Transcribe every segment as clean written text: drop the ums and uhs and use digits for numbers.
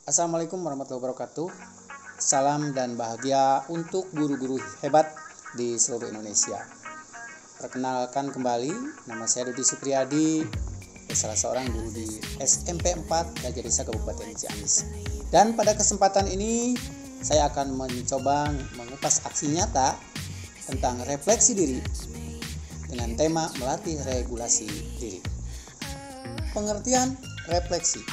Assalamualaikum warahmatullahi wabarakatuh. Salam dan bahagia untuk guru-guru hebat di seluruh Indonesia. Perkenalkan kembali, nama saya Dudi Supriyadi, salah seorang guru di SMP 4 Gajah Desa Kabupaten Ciamis. Dan pada kesempatan ini saya akan mencoba mengupas aksi nyata tentang refleksi diri dengan tema melatih regulasi diri. Pengertian refleksi.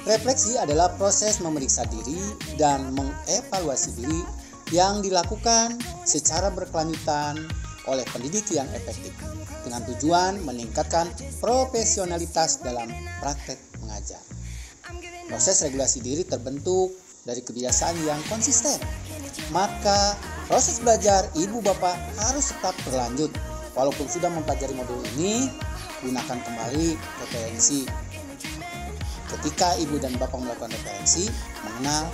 Refleksi adalah proses memeriksa diri dan mengevaluasi diri yang dilakukan secara berkelanjutan oleh pendidik yang efektif dengan tujuan meningkatkan profesionalitas dalam praktek mengajar. Proses regulasi diri terbentuk dari kebiasaan yang konsisten. Maka proses belajar ibu bapak harus tetap berlanjut. Walaupun sudah mempelajari modul ini, gunakan kembali referensi. Ketika ibu dan bapak melakukan referensi, mengenal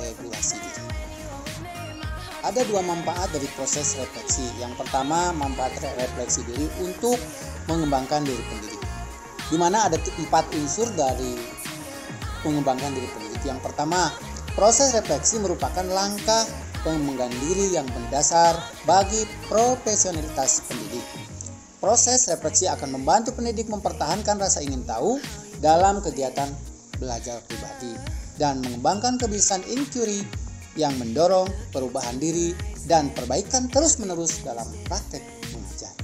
regulasi diri. Ada dua manfaat dari proses refleksi. Yang pertama, manfaat refleksi diri untuk mengembangkan diri pendidik. Di mana ada 4 unsur dari mengembangkan diri pendidik. Yang pertama, proses refleksi merupakan langkah pengembangan diri yang mendasar bagi profesionalitas pendidik. Proses refleksi akan membantu pendidik mempertahankan rasa ingin tahu dalam kegiatan belajar pribadi dan mengembangkan kebiasaan inquiry yang mendorong perubahan diri dan perbaikan terus-menerus dalam praktek mengajar.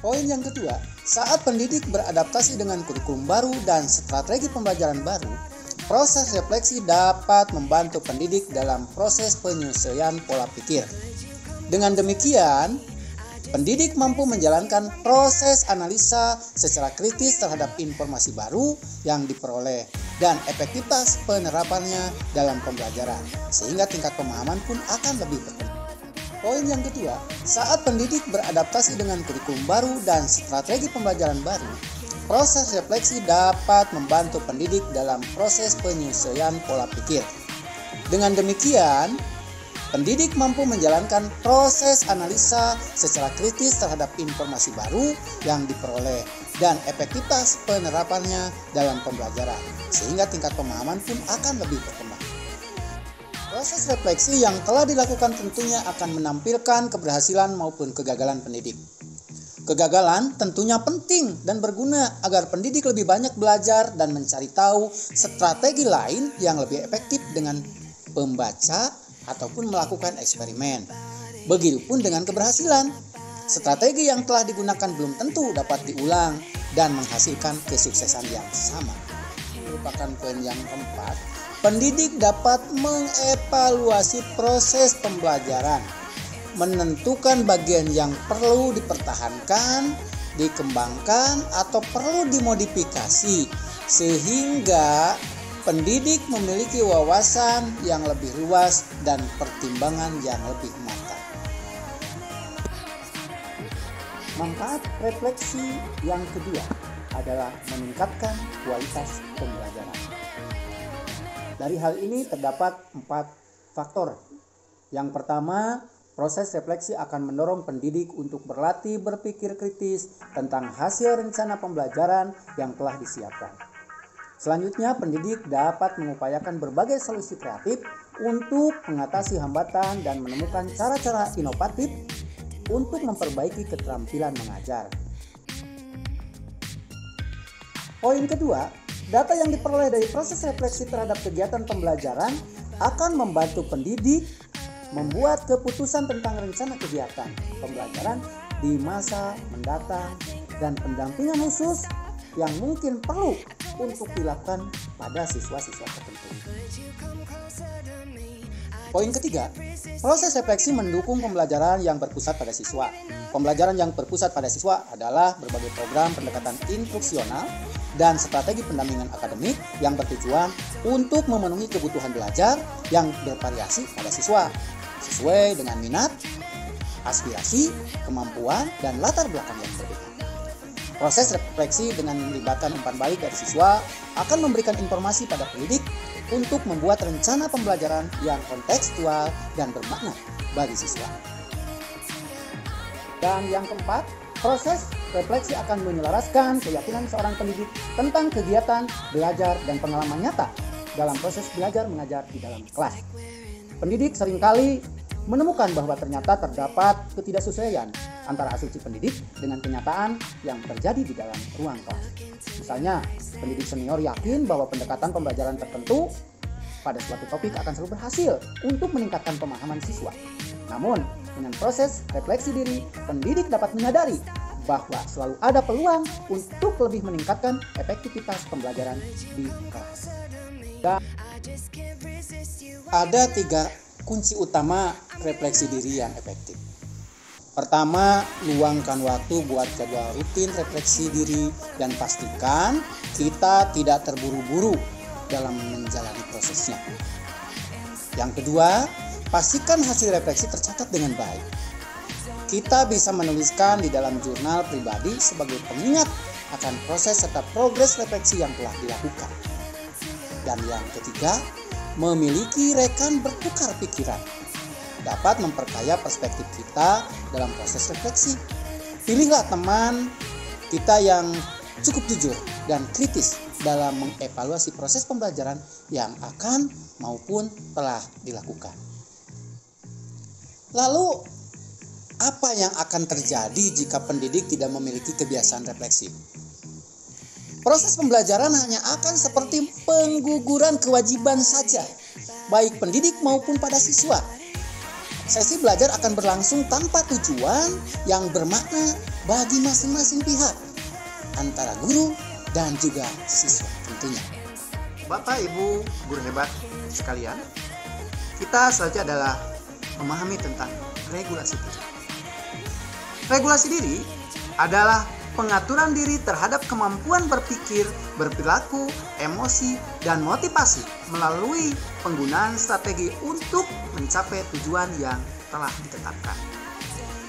Poin yang kedua, saat pendidik beradaptasi dengan kurikulum baru dan strategi pembelajaran baru, proses refleksi dapat membantu pendidik dalam proses penyesuaian pola pikir. Dengan demikian, pendidik mampu menjalankan proses analisa secara kritis terhadap informasi baru yang diperoleh dan efektivitas penerapannya dalam pembelajaran, sehingga tingkat pemahaman pun akan lebih berkembang. Poin yang kedua, saat pendidik beradaptasi dengan kurikulum baru dan strategi pembelajaran baru, proses refleksi dapat membantu pendidik dalam proses penyesuaian pola pikir. Dengan demikian, pendidik mampu menjalankan proses analisa secara kritis terhadap informasi baru yang diperoleh dan efektivitas penerapannya dalam pembelajaran, sehingga tingkat pemahaman pun akan lebih berkembang. Proses refleksi yang telah dilakukan tentunya akan menampilkan keberhasilan maupun kegagalan pendidik. Kegagalan tentunya penting dan berguna agar pendidik lebih banyak belajar dan mencari tahu strategi lain yang lebih efektif dengan membaca ataupun melakukan eksperimen. Begitupun dengan keberhasilan. Strategi yang telah digunakan belum tentu dapat diulang dan menghasilkan kesuksesan yang sama. Merupakan poin yang keempat, pendidik dapat mengevaluasi proses pembelajaran, menentukan bagian yang perlu dipertahankan, dikembangkan, atau perlu dimodifikasi, sehingga pendidik memiliki wawasan yang lebih luas dan pertimbangan yang lebih matang. Manfaat refleksi yang kedua adalah meningkatkan kualitas pembelajaran. Dari hal ini terdapat 4 faktor. Yang pertama, proses refleksi akan mendorong pendidik untuk berlatih berpikir kritis tentang hasil rencana pembelajaran yang telah disiapkan. Selanjutnya, pendidik dapat mengupayakan berbagai solusi kreatif untuk mengatasi hambatan dan menemukan cara-cara inovatif untuk memperbaiki keterampilan mengajar. Poin kedua, data yang diperoleh dari proses refleksi terhadap kegiatan pembelajaran akan membantu pendidik membuat keputusan tentang rencana kegiatan pembelajaran di masa mendatang dan pendampingan khusus yang mungkin perlu untuk dilakukan pada siswa-siswa tertentu. Poin ketiga, proses refleksi mendukung pembelajaran yang berpusat pada siswa. Pembelajaran yang berpusat pada siswa adalah berbagai program pendekatan instruksional dan strategi pendampingan akademik yang bertujuan untuk memenuhi kebutuhan belajar yang bervariasi pada siswa, sesuai dengan minat, aspirasi, kemampuan, dan latar belakang yang berbeda. Proses refleksi dengan melibatkan umpan balik dari siswa akan memberikan informasi pada pendidik untuk membuat rencana pembelajaran yang kontekstual dan bermakna bagi siswa. Dan yang keempat, proses refleksi akan menyelaraskan keyakinan seorang pendidik tentang kegiatan, belajar, dan pengalaman nyata dalam proses belajar mengajar di dalam kelas. Pendidik seringkali menemukan bahwa ternyata terdapat ketidaksesuaian antara asumsi pendidik dengan kenyataan yang terjadi di dalam ruang kelas. Misalnya, pendidik senior yakin bahwa pendekatan pembelajaran tertentu pada suatu topik akan selalu berhasil untuk meningkatkan pemahaman siswa. Namun, dengan proses refleksi diri, pendidik dapat menyadari bahwa selalu ada peluang untuk lebih meningkatkan efektivitas pembelajaran di kelas. Dan ada 3 kunci utama refleksi diri yang efektif. Pertama, luangkan waktu buat jadwal rutin refleksi diri dan pastikan kita tidak terburu-buru dalam menjalani prosesnya. Yang kedua, pastikan hasil refleksi tercatat dengan baik. Kita bisa menuliskan di dalam jurnal pribadi sebagai pengingat akan proses serta progres refleksi yang telah dilakukan. Dan yang ketiga, memiliki rekan bertukar pikiran dapat memperkaya perspektif kita dalam proses refleksi. Pilihlah teman kita yang cukup jujur dan kritis dalam mengevaluasi proses pembelajaran yang akan maupun telah dilakukan. Lalu, apa yang akan terjadi jika pendidik tidak memiliki kebiasaan refleksi? Proses pembelajaran hanya akan seperti pengguguran kewajiban saja, baik pendidik maupun pada siswa. Sesi belajar akan berlangsung tanpa tujuan yang bermakna bagi masing-masing pihak, antara guru dan juga siswa tentunya. Bapak, Ibu, guru hebat sekalian, kita selanjutnya adalah memahami tentang regulasi diri. Regulasi diri adalah pengaturan diri terhadap kemampuan berpikir, berperilaku, emosi, dan motivasi melalui penggunaan strategi untuk mencapai tujuan yang telah ditetapkan.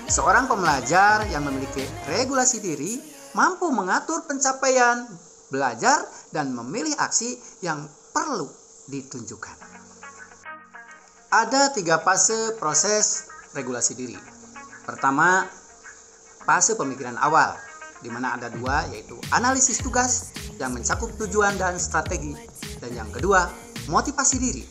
Seorang pembelajar yang memiliki regulasi diri mampu mengatur pencapaian belajar dan memilih aksi yang perlu ditunjukkan. Ada 3 fase proses regulasi diri. Pertama, fase pemikiran awal, di mana ada 2, yaitu analisis tugas yang mencakup tujuan dan strategi. Dan yang kedua, motivasi diri,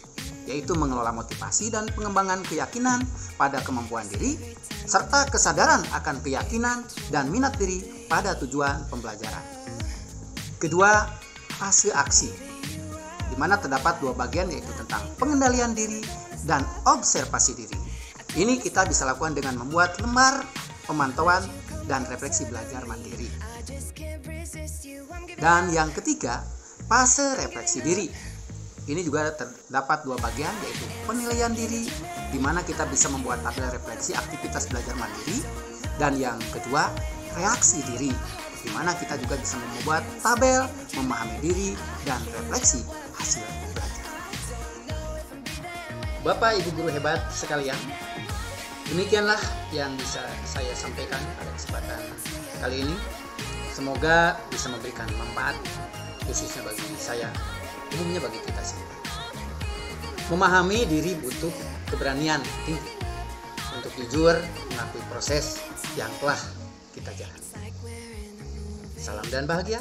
yaitu mengelola motivasi dan pengembangan keyakinan pada kemampuan diri, serta kesadaran akan keyakinan dan minat diri pada tujuan pembelajaran. Kedua, fase aksi, di mana terdapat 2 bagian, yaitu tentang pengendalian diri dan observasi diri. Ini kita bisa lakukan dengan membuat lembar pemantauan dan refleksi belajar mandiri. Dan yang ketiga, fase refleksi diri. Ini juga terdapat 2 bagian, yaitu penilaian diri, di mana kita bisa membuat tabel refleksi aktivitas belajar mandiri. Dan yang kedua, reaksi diri, di mana kita juga bisa membuat tabel memahami diri dan refleksi hasil belajar. Bapak, Ibu guru hebat sekalian, demikianlah yang bisa saya sampaikan pada kesempatan kali ini. Semoga bisa memberikan manfaat, khususnya bagi saya, umumnya bagi kita semua. Memahami diri butuh keberanian tinggi untuk jujur mengakui proses yang telah kita jalani. Salam dan bahagia.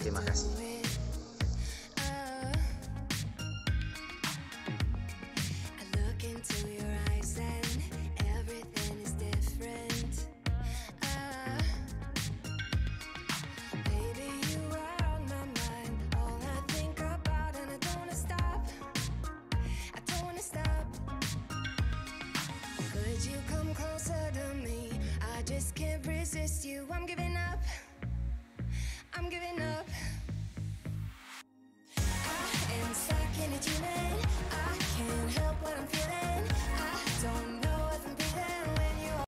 Terima kasih. You come closer to me, I just can't resist you, I'm giving up.